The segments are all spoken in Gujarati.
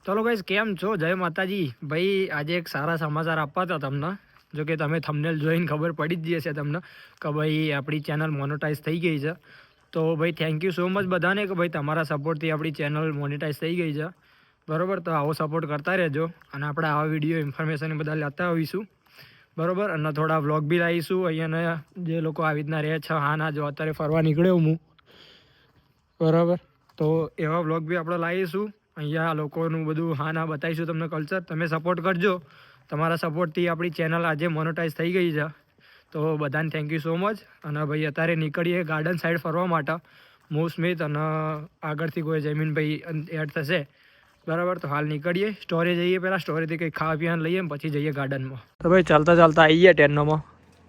ચલો ગાઈસ, કેમ છો? જય માતાજી ભાઈ. આજે એક સારા સમાચાર આપવા હતા તમને. જો કે તમે થંબનેલ જોઈને ખબર પડી જ જશે તમને કે ભાઈ આપણી ચેનલ મોનેટાઈઝ થઈ ગઈ છે. તો ભાઈ થેન્ક યુ સો મચ બધાને કે ભાઈ તમારા સપોર્ટથી આપણી ચેનલ મોનેટાઈઝ થઈ ગઈ છે. બરાબર, તો આવો સપોર્ટ કરતા રહેજો અને આપણે આવા વિડીયો ઇન્ફોર્મેશન બધા લેતા હોઈશું. બરાબર, અને થોડા વ્લોગ બી લાવીશું. અહીંયાના જે લોકો આવી રીતના રહે છે, હા ના, જો અત્યારે ફરવા નીકળ્યો હું, બરાબર, તો એવા વ્લોગ બી આપણે લાવીશું. અહીંયા લોકોનું બધું હા ના બતાવીશું તમને કલ્ચર. તમે સપોર્ટ કરજો. તમારા સપોર્ટથી આપણી ચેનલ આજે મોનેટાઈઝ થઈ ગઈ છે. તો બધાને થેન્ક યુ સો મચ. અને ભાઈ અત્યારે નીકળીએ ગાર્ડન સાઈડ ફરવા માટે. હું સ્મિત અને આગળથી કોઈ જયમીનભાઈ એડ થશે. બરાબર, તો હાલ નીકળીએ. સ્ટોરે જઈએ, પહેલાં સ્ટોરેથી કંઈક ખાવા પીવાનું લઈએ, પછી જઈએ ગાર્ડનમાં. તો ભાઈ ચાલતા ચાલતા આવીએ ટેનોમાં,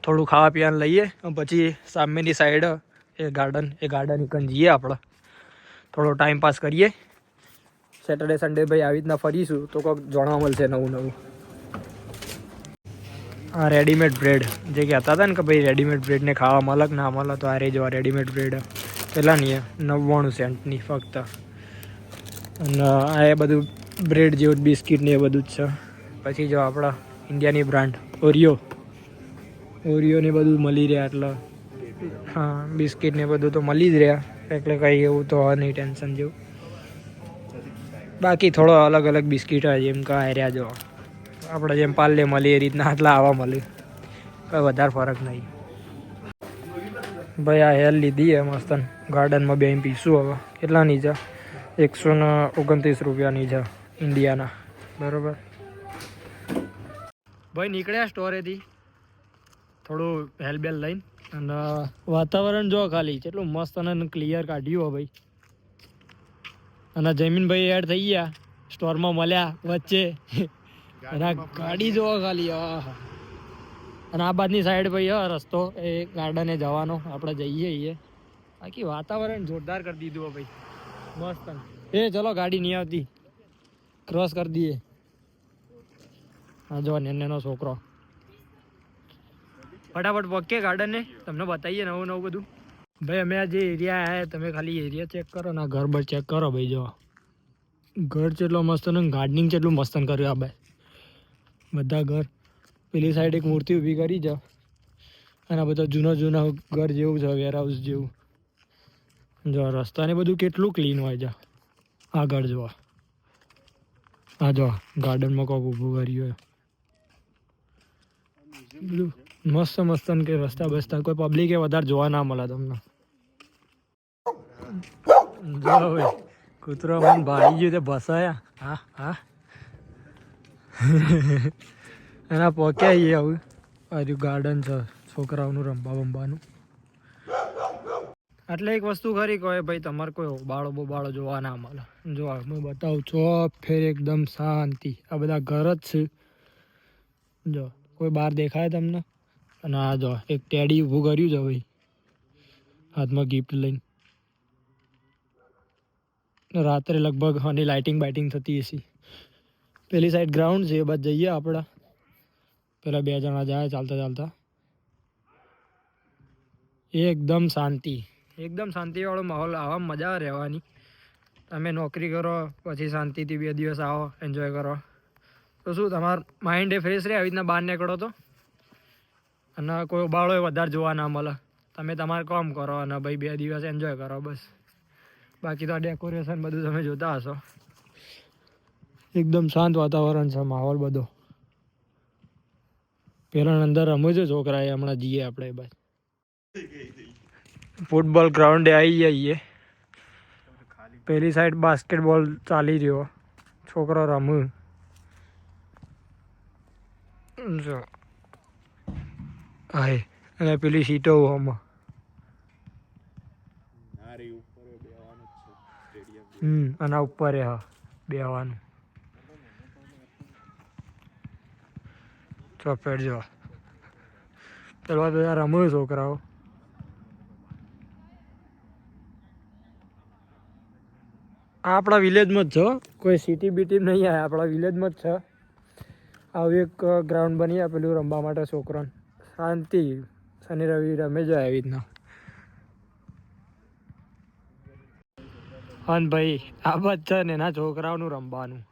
થોડું ખાવા પીવાનું લઈએ, પછી સામેની સાઈડ એ ગાર્ડન ઇકન જઈએ. આપણે થોડો ટાઈમ પાસ કરીએ. સેટરડે સન્ડે ભાઈ આવી રીતના ફરીશું તો કોઈક જાણવા મળશે નવું નવું. આ રેડીમેડ બ્રેડ જે કહેતા હતા ને કે ભાઈ રેડીમેડ બ્રેડને ખાવામાં અલગ ના મળે, તો આ જો આ રેડીમેડ બ્રેડ કેટલાની 99 સેન્ટની ફક્ત. અને આ એ બધું બ્રેડ જેવું બિસ્કિટ ને એ બધું જ છે. પછી જો આપણા ઇન્ડિયાની બ્રાન્ડ ઓરિયો ને બધું મળી રહ્યા. એટલે હા, બિસ્કિટ ને બધું તો મળી જ રહ્યા, એટલે કંઈ એવું તો નહીં ટેન્શન જેવું. બાકી થોડો અલગ અલગ બિસ્કિટ હોય, જેમ કે રહ્યા જો આપણે જેમ પાર્લે મળે એ રીતના આટલા આવા મળે, કંઈ વધારે ફરક નહીં. ભાઈ આ હેલ લીધી હે મસ્ત ગાર્ડનમાં બેન પીશું. હવે કેટલાની છે? 129 રૂપિયાની છે ઇન્ડિયાના. બરાબર ભાઈ, નીકળ્યા સ્ટોરેથી થોડું હેલબેલ લઈને. અને વાતાવરણ જો ખાલી કેટલું મસ્ત અને ક્લિયર કાઢ્યું હો ભાઈ. અને જયમીનભાઈ એડ થઈ ગયા, સ્ટોરમાં મળ્યા વચ્ચે. અને ગાડી જોવા ખાલી, અને આ બાજની સાઈડ ભાઈ રસ્તો એ ગાર્ડને જવાનો આપણે જઈએ. બાકી વાતાવરણ જોરદાર કરી દીધું ભાઈ, મસ્ત. એ ચલો, ગાડી નહીં આવતી, ક્રોસ કરી દઈએ. હા જો નેનો છોકરો ફટાફટ પહોંચીએ ગાર્ડનને, તમને બતાવીએ નવું બધું. ભાઈ અમે આ જે એરિયા આવ્યા, તમે ખાલી એરિયા ચેક કરો ને, ઘર બર ચેક કરો ભાઈ. જો ઘર કેટલો મસ્ત ને ગાર્ડનિંગ કેટલું મસ્ત કર્યું આ ભાઈ. બધા ઘર પેલી સાઈડ એક મૂર્તિ ઊભી કરી છે, અને આ બધા જૂના ઘર જેવું છે, વેરહાઉસ જેવું. જો રસ્તાને બધું કેટલું ક્લીન હોય છે. આગળ જોવા આ જો ગાર્ડનમાં કોક ઊભું કર્યું હોય બધું મસ્ત કે રસ્તા બસ્તા કોઈ પબ્લિક એ વધારે જોવા ના મળે તમને. જો ભાઈ કૂતરો મને ભાળી ગયું તે ભસાયા. હા એના પોક્યા આવીએ. આવું આજુ ગાર્ડન છે છોકરાઓનું રમવાનું. એટલે એક વસ્તુ ખરી કહે ભાઈ, તમારે કોઈ બોબાળો જોવા ના મળે. જો હું બતાવું છું, ફેર એકદમ શાંતિ. આ બધા ઘર જ છે. જો કોઈ બહાર દેખાય તમને? અને આ જો એક ટેડી ઊભું કર્યું છે ભાઈ, હાથમાં ગિફ્ટ લઈને. રાત્રે લગભગ આની લાઇટિંગ બાઇટિંગ થતી હશે. પેલી સાઈડ ગ્રાઉન્ડ છે, એ બાદ જઈએ આપણે. પેલા 2 જણા જાય ચાલતા. એકદમ શાંતિવાળો માહોલ. આવા મજા રહેવાની. તમે નોકરી કરો પછી શાંતિથી 2 દિવસ આવો, એન્જોય કરો તો શું તમારું માઇન્ડ એ ફ્રેશ રહે. આવી રીતના બહાર નીકળો તો. અને કોઈ બાળો વધારે જોવા ના મળે. તમે તમારે કામ કરો અને ભાઈ 2 દિવસ એન્જોય કરો બસ. બાકી તો આ ડેકોરેશન બધું તમે જોતા હશો. એકદમ શાંત વાતાવરણ છે, માહોલ બધો. પેલા અંદર રમવું છે છોકરા, એ હમણાં જઈએ આપણે બસ. ફૂટબોલ ગ્રાઉન્ડે આવી જઈએ. પેલી સાઈડ બાસ્કેટબોલ ચાલી રહ્યો, છોકરો રમું જો. હા, અને પેલી સીટો આમાં આના ઉપર બેવાનું ચોપેટ જો. પેલા બધા રમું છોકરાઓ. આપણા વિલેજમાં જ છો, કોઈ સિટી બીટી નહીં આવે, આપણા વિલેજમાં જ છે. આવું એક ગ્રાઉન્ડ બની આપેલું રમવા માટે છોકરાને. શાંતિ, શનિ રવિ રમે જાય આવી રીતના. હા ભાઈ, આ બધ છે ને એના છોકરાઓનું રમવાનું.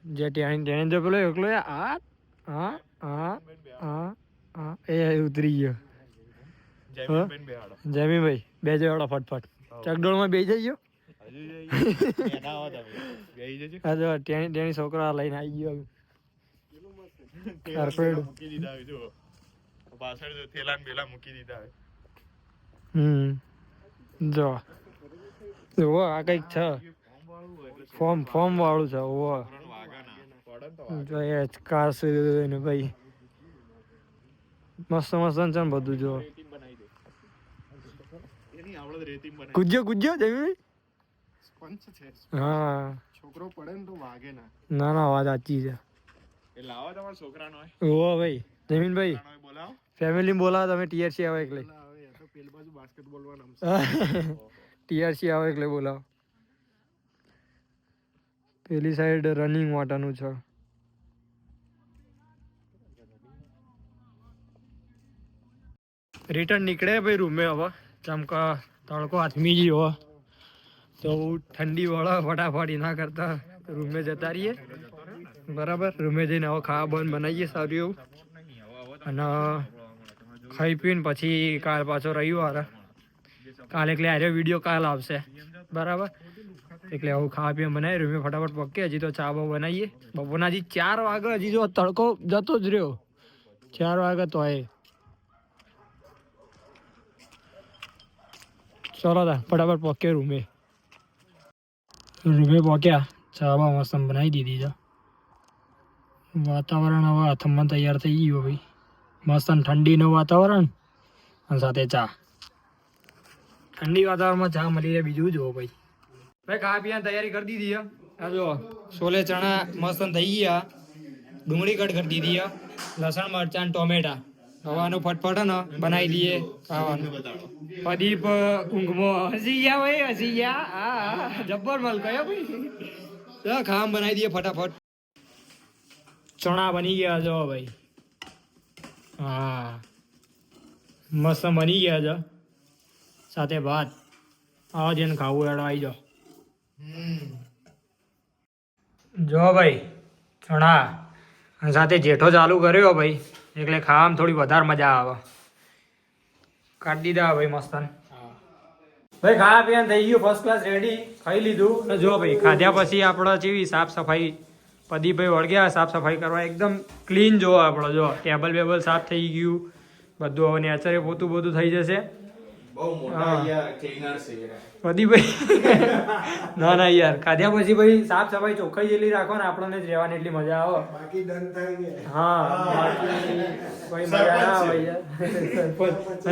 જે તેને જો પેલો એકલો આ હા હા હા હા એ ઉતરી ગયો. જમીભાઈ બે જવાડો ફટફટ ચકડોળમાં બે જઈ ગયો. હા જો તેની છોકરા લઈને આવી ગયો. જો આ કઈક છે ફોર્મ વાળું છે. ને ભાઈ મસ્ત મસ્ત છે ને બધું જો ગુજ્જો જમી. હા છોકરો પડે ને તો વાગે ના ના વાત સાચી છે. ઓ ભાઈ જમીનભાઈ ફેમિલી બોલાવો તમે ટીઆરસી આવે એટલે ટીઆરસી આવે એટલે બોલાવો. પેલી સાઈડ રનિંગ માટેનું છે. રિટર્ન નીકળે ભાઈ રૂમે હવે ચમકા તડકો હાથમી ગયો તો ઠંડી વાળા ફટાફટ એના કરતા રૂમે જતા રહીએ. બરાબર રૂમે જઈને હવે ખાવા બંધ બનાવીએ સારું એવું અને ખાઈ પીને પછી કાલ પાછો રવિવાર કાલે એટલે આરે વિડીયો કાલ આવશે. બરાબર એટલે આવું ખાવા પીવા બનાવી રૂમે ફટાફટ પકે. હજી તો ચા બહુ બનાવીએ બપોરના હજી 4 વાગે હજી જો તડકો જતો જ રહ્યો 4 વાગે તો ચલો તા ફટાફટ પકે રૂમે પક્યા. ચા બા મસ્ત બનાવી દીધી છે. વાતાવરણ હવે હાથમાં તૈયાર થઈ ગયું ભાઈ મસ્ત ઠંડીનું વાતાવરણ અને સાથે ચા. ઠંડી વાતાવરણમાં ચા મળી રહે બીજું જુઓ ભાઈ. ભાઈ ખાવા પીવાની તૈયારી કરી દીધી. આ જો છોલે ચણા મસ્ત થઈ ગયા. ડુંગળી કટ કરી દીધી. લસણ મરચાં ટોમેટા હવાનું ફટફટ ને બનાવી દઈએ ખાવાનું. પ્રદીપ ઊંઘમાં હસી ગયા ભાઈ હસી ગયા. હા જબ્બર મલ કયો ભાઈ ખાવા બનાવી દઈએ ફટાફટ. ચણા બની ગયા જો ભાઈ. હા મસ્ત બની ગયા છે. સાથે ભાત આવા જેને ખાવું એડો આવી જાઓ. જો ભાઈ ચણા અને સાથે જેઠો ચાલુ કર્યો ભાઈ એટલે ખાવામાં થોડી વધારે મજા આવે. કાઢી દીધા ભાઈ મસ્ત. ભાઈ ખાવા પીવાનું થઈ ગયું ફર્સ્ટ ક્લાસ રેડી. ખાઈ લીધું ને જો ભાઈ ખાધ્યા પછી આપણે જેવી સાફ સફાઈ પ્રદીપભાઈ વળગ્યા સાફ સફાઈ કરવા એકદમ ક્લીન જો આપણે જો ટેબલ બેબલ સાફ થઈ ગયું બધું. હવે નેચરે પોતું બધું થઈ જશે. પ્રદીપભાઈ ના ના યાર ખાધ્યા પછી ભાઈ સાફ સફાઈ ચોખ્ખાઈ જેટલી રાખો ને આપણને જ રહેવાની એટલી મજા આવે. હા કોઈ મજા ના આવે યાર.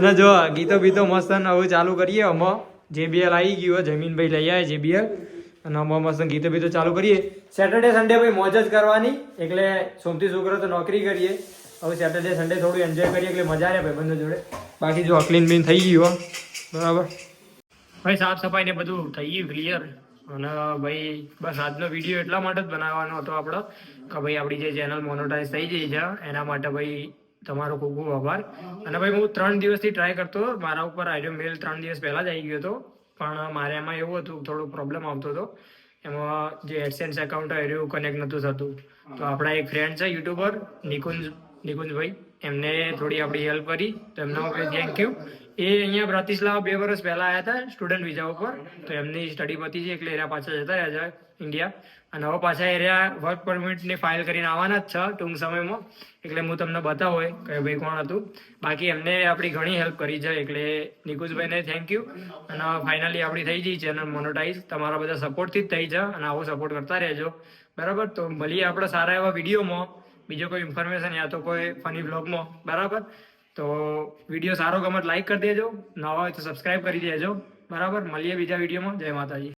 અને જો ગીતો બીતો મસ્ત હવે ચાલુ કરીએ. અમે JBL આવી ગયું જમીનભાઈ લઈ આવે JBL અને અમે મસ્ત ગીતો બીતો ચાલુ કરીએ. સેટરડે સન્ડે ભાઈ મોજ જ કરવાની એટલે સોમથી શુક્ર તો નોકરી કરીએ. હવે સેટરડે સન્ડે થોડું એન્જોય કરીએ એટલે મજા રહે ભાઈ બંને જોડે. બાકી જો ક્લીન બીન થઈ ગયું બરાબર ભાઈ સાફ સફાઈ ને બધું થઈ ગયું ક્લિયર. અને ભાઈ બસ આજનો વિડીયો એટલા માટે જ બનાવવાનો હતો આપણો કે ભાઈ આપણી જે ચેનલ મોનોટાઈઝ થઈ ગઈ છે એના માટે ભાઈ તમારો ખૂબ ખૂબ આભાર. અને ભાઈ હું 3 દિવસથી ટ્રાય કરતો મારા ઉપર આઈડિયો મેલ 3 દિવસ પહેલાં જ આવી ગયો હતો પણ મારે એમાં એવું હતું થોડું પ્રોબ્લેમ આવતો હતો. એમાં જે એડસેન્સ એકાઉન્ટ હોય એવું કનેક્ટ નહોતું થતું. તો આપણા એક ફ્રેન્ડ છે યુટ્યુબર નિકુંજભાઈ એમને થોડી આપણી હેલ્પ કરી તો એમનો થેન્ક યુ. એ અહીંયા બ્રાતિસ્લાવા 2 વર્ષ પહેલાં આવ્યા હતા સ્ટુડન્ટ વિઝા ઉપર. તો એમની સ્ટડી પતી છે એટલે એના પાછા જતા રહ્યા છે ઇન્ડિયા. અને હવે પાછા એરિયા વર્ક પરમિટની ફાઇલ કરીને આવવાના જ છે ટૂંક સમયમાં. એટલે હું તમને બતાવું કે ભાઈ કોણ હતું. બાકી એમને આપણી ઘણી હેલ્પ કરી છે એટલે નિકુંજભાઈને થેન્ક યુ. અને ફાઇનલી આપણી થઈ ગઈ ચેનલ મોનોટાઈઝ તમારા બધા સપોર્ટથી જ થઈ છે અને આવો સપોર્ટ કરતા રહેજો બરાબર. તો મળીએ આપણે સારા એવા વિડીયોમાં બીજો કોઈ ઇન્ફોર્મેશન યા તો કોઈ ફની બ્લોગમાં બરાબર. તો વિડીયો સારો ગમે લાઈક કરી દેજો. નવા હોય તો સબસ્ક્રાઈબ કરી દેજો બરાબર. મળીએ બીજા વિડીયોમાં. જય માતાજી.